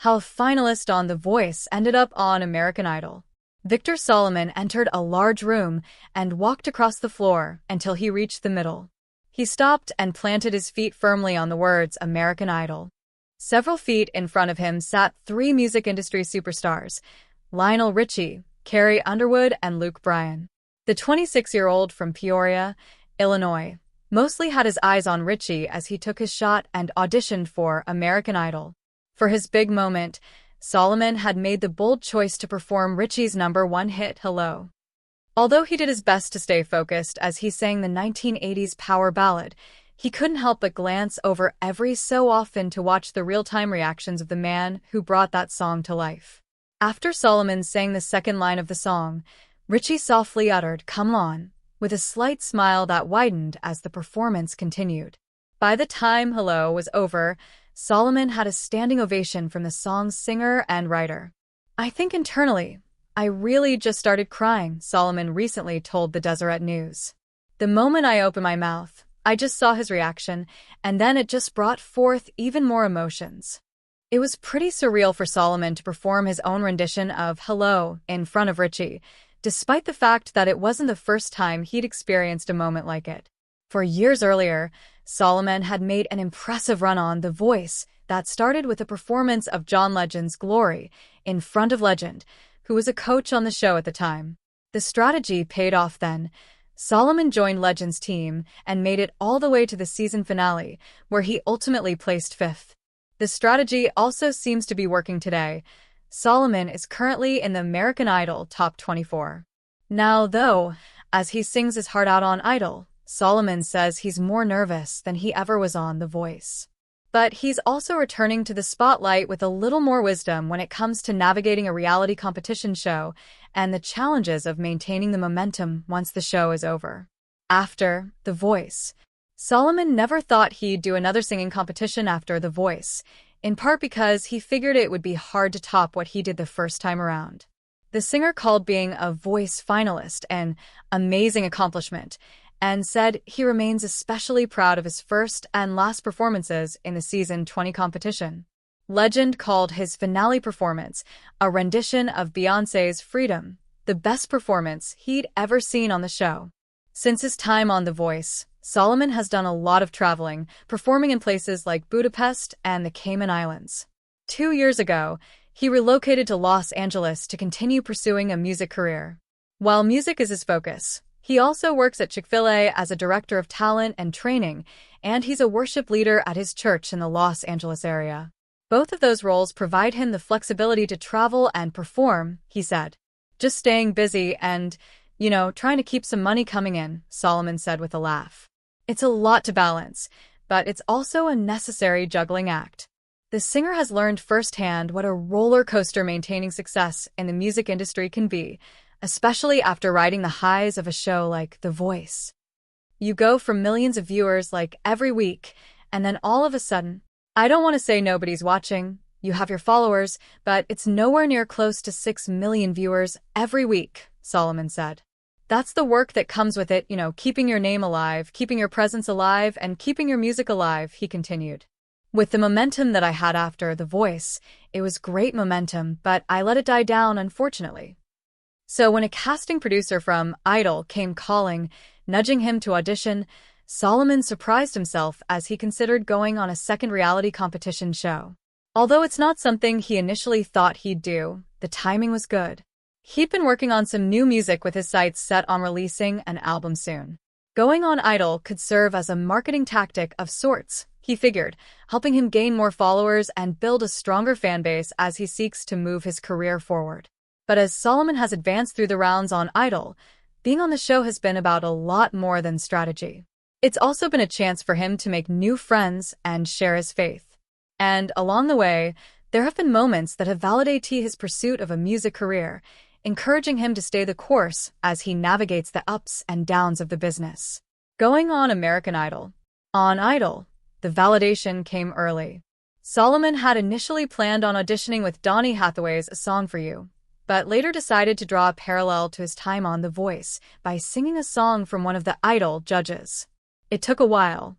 how a finalist on The Voice ended up on American Idol. Victor Solomon entered a large room and walked across the floor until he reached the middle. He stopped and planted his feet firmly on the words American Idol. Several feet in front of him sat three music industry superstars: Lionel Richie, Carrie Underwood, and Luke Bryan. The 26-year-old from Peoria, Illinois, mostly had his eyes on Richie as he took his shot and auditioned for American Idol. For his big moment, Solomon had made the bold choice to perform Richie's #1 hit, Hello. Although he did his best to stay focused as he sang the 1980s power ballad, he couldn't help but glance over every so often to watch the real-time reactions of the man who brought that song to life. After Solomon sang the second line of the song, Richie softly uttered, "Come on," with a slight smile that widened as the performance continued. By the time Hello was over, Solomon had a standing ovation from the song's singer and writer. "I think internally, I really just started crying," Solomon recently told the Deseret News. "The moment I opened my mouth, I just saw his reaction, and then it just brought forth even more emotions." It was pretty surreal for Solomon to perform his own rendition of Hello in front of Richie, despite the fact that it wasn't the first time he'd experienced a moment like it. For years earlier, Solomon had made an impressive run on The Voice that started with a performance of John Legend's Glory in front of Legend, who was a coach on the show at the time. The strategy paid off then. Solomon joined Legend's team and made it all the way to the season finale, where he ultimately placed 5th. The strategy also seems to be working today. Solomon is currently in the American Idol Top 24. Now, though, as he sings his heart out on Idol, Solomon says he's more nervous than he ever was on The Voice. But he's also returning to the spotlight with a little more wisdom when it comes to navigating a reality competition show and the challenges of maintaining the momentum once the show is over. After The Voice, Solomon never thought he'd do another singing competition after The Voice, in part because he figured it would be hard to top what he did the first time around. The singer called being a Voice finalist an amazing accomplishment, and said he remains especially proud of his first and last performances in the season 20 competition. Legend called his finale performance, a rendition of Beyoncé's Freedom, the best performance he'd ever seen on the show. Since his time on The Voice, Solomon has done a lot of traveling, performing in places like Budapest and the Cayman Islands. 2 years ago, he relocated to Los Angeles to continue pursuing a music career. While music is his focus, he also works at Chick-fil-A as a director of talent and training, and he's a worship leader at his church in the Los Angeles area. Both of those roles provide him the flexibility to travel and perform, he said. "Just staying busy and, trying to keep some money coming in," Solomon said with a laugh. "It's a lot to balance, but it's also a necessary juggling act." The singer has learned firsthand what a roller coaster maintaining success in the music industry can be, especially after riding the highs of a show like The Voice. You go from millions of viewers every week, and then all of a sudden, I don't want to say nobody's watching, you have your followers, but it's nowhere near close to 6 million viewers every week, Solomon said. "That's the work that comes with it, keeping your name alive, keeping your presence alive, and keeping your music alive," he continued. "With the momentum that I had after The Voice, it was great momentum, but I let it die down, unfortunately." So when a casting producer from Idol came calling, nudging him to audition, Solomon surprised himself as he considered going on a second reality competition show. Although it's not something he initially thought he'd do, the timing was good. He'd been working on some new music with his sights set on releasing an album soon. Going on Idol could serve as a marketing tactic of sorts, he figured, helping him gain more followers and build a stronger fan base as he seeks to move his career forward. But as Solomon has advanced through the rounds on Idol, being on the show has been about a lot more than strategy. It's also been a chance for him to make new friends and share his faith. And along the way, there have been moments that have validated his pursuit of a music career, encouraging him to stay the course as he navigates the ups and downs of the business. Going on American Idol. On Idol, the validation came early. Solomon had initially planned on auditioning with Donny Hathaway's A Song for You, but later decided to draw a parallel to his time on The Voice by singing a song from one of the Idol judges. It took a while,